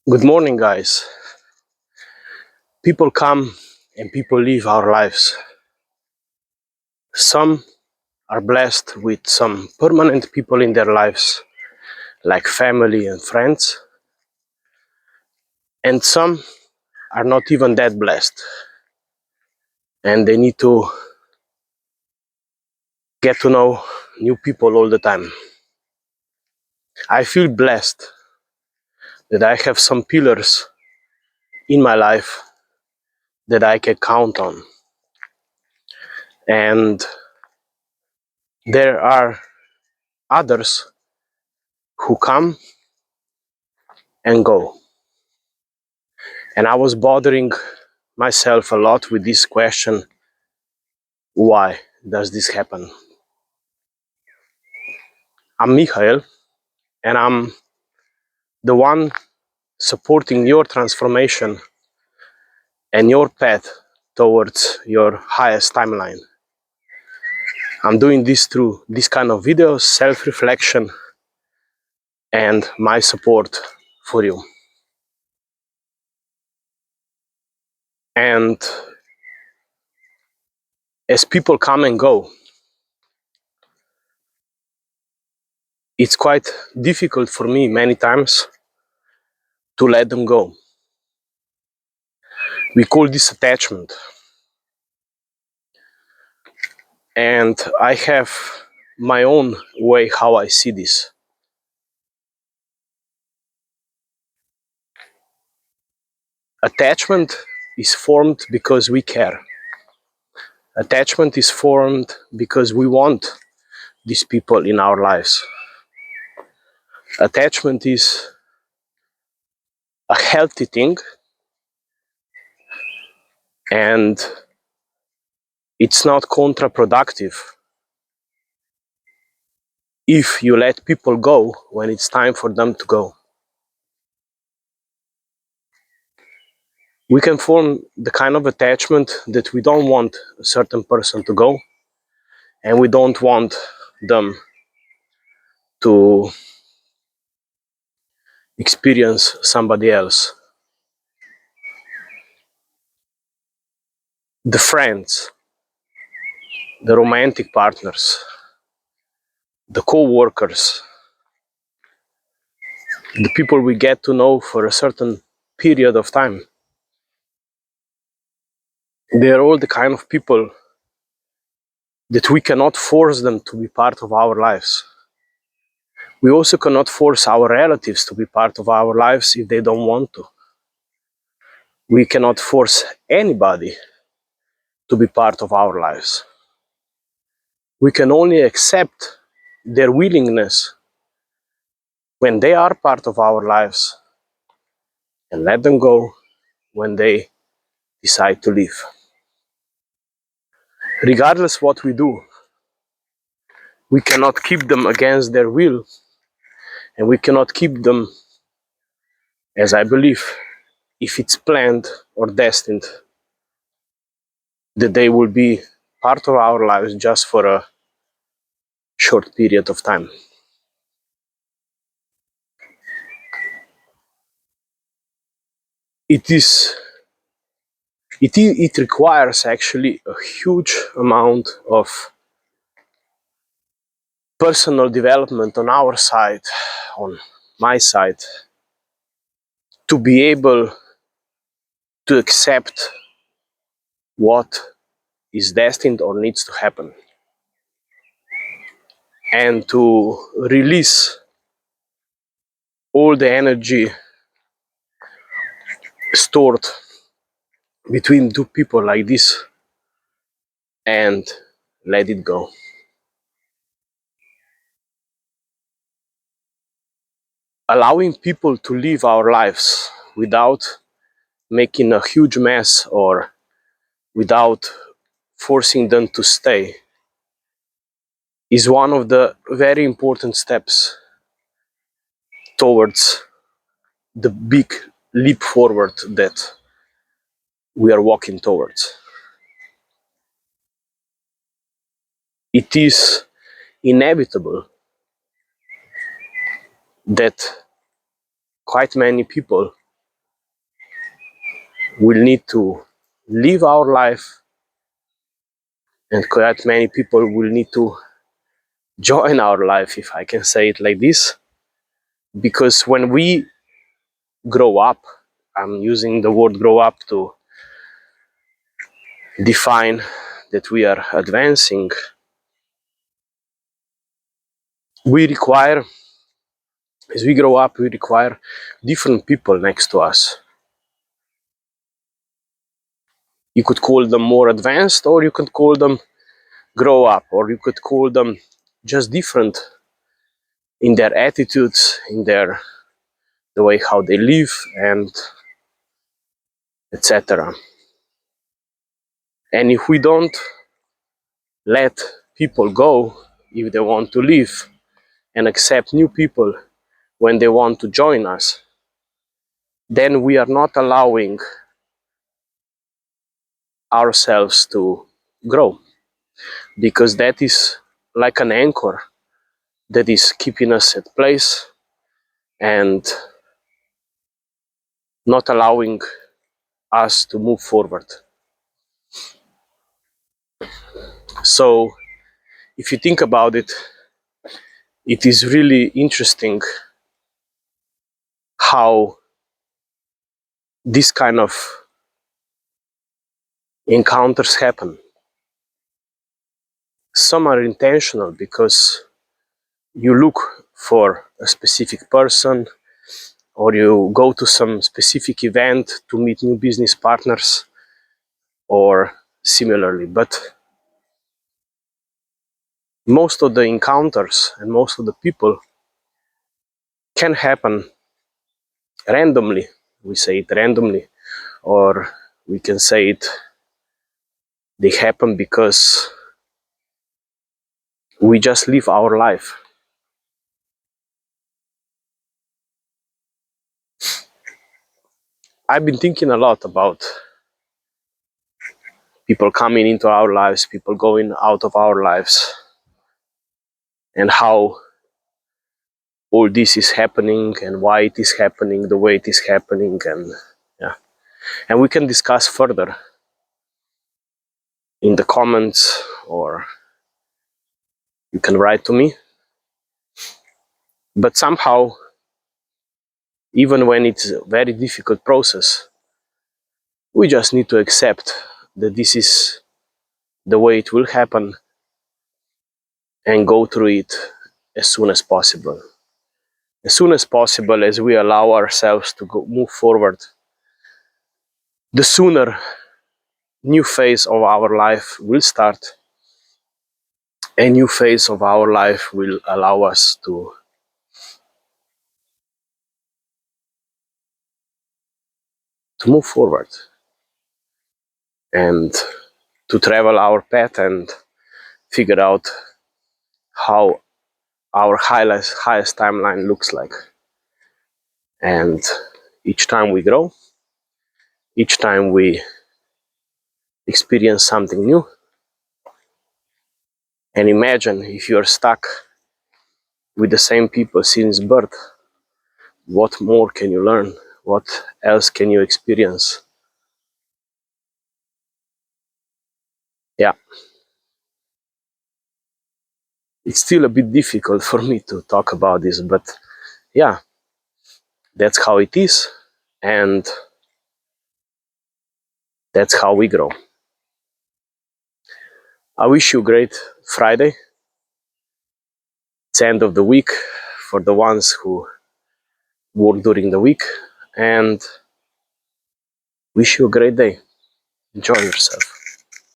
Good morning, guys. People come and people live our lives. Some are blessed with some permanent people in their lives, like family and friends, and some are not even that blessed, and they need to get to know new people all the time. I feel blessed that I have some pillars in my life that I can count on, and there are others who come and go. And I was bothering myself a lot with this question: why does this happen? I'm Michael, and I'm the one supporting your transformation and your path towards your highest timeline. I'm doing this through this kind of videos, self-reflection, and my support for you. And as people come and go, it's quite difficult for me many times to let them go. We call this attachment. And I have my own way how I see this. Attachment is formed because we care. Attachment is formed because we want these people in our lives. Attachment is a healthy thing, and it's not counterproductive if you let people go when it's time for them to go. We can form the kind of attachment that we don't want a certain person to go, and we don't want them to experience somebody else. The friends, the romantic partners, the coworkers, the people we get to know for a certain period of time. They are all the kind of people that we cannot force them to be part of our lives. We also cannot force our relatives to be part of our lives if they don't want to. We cannot force anybody to be part of our lives. We can only accept their willingness when they are part of our lives and let them go when they decide to leave. Regardless what we do, we cannot keep them against their will, and we cannot keep them, as I believe, if it's planned or destined that they will be part of our lives just for a short period of time. It requires actually a huge amount of personal development on our side, on my side, to be able to accept what is destined or needs to happen, and to release all the energy stored between two people like this and let it go. Allowing people to live our lives without making a huge mess or without forcing them to stay is one of the very important steps towards the big leap forward that we are walking towards. It is inevitable that quite many people will need to live our life, and quite many people will need to join our life, if I can say it like this. Because when we grow up, I'm using the word grow up to define that we are advancing, we require, as we grow up, we require different people next to us. You could call them more advanced, or you could call them grow up, or you could call them just different in their attitudes, in their the way how they live, and etc. And if we don't let people go, if they want to leave, and accept new people when they want to join us, then we are not allowing ourselves to grow, because that is like an anchor that is keeping us at place and not allowing us to move forward. So if you think about it, it is really interesting how this kind of encounters happen. Some are intentional because you look for a specific person, or you go to some specific event to meet new business partners, or similarly. But most of the encounters and most of the people can happen randomly. We say it randomly, or we can say it, they happen because we just live our life. I've been thinking a lot about people coming into our lives, people going out of our lives, and how all this is happening and why it is happening the way it is happening. And yeah, and we can discuss further in the comments, or you can write to me. But somehow, even when it's a very difficult process, we just need to accept that this is the way it will happen, and go through it as soon as possible. As soon as possible, as we allow ourselves to move forward, the sooner new phase of our life will start. A new phase of our life will allow us to move forward and to travel our path and figure out how our highest timeline looks like. And each time we grow, each time we experience something new. And imagine if you're stuck with the same people since birth, what more can you learn? What else can you experience? Yeah, it's still a bit difficult for me to talk about this, but yeah, that's how it is, and that's how we grow. I wish you a great Friday. It's end of the week for the ones who work during the week, and wish you a great day. Enjoy yourself.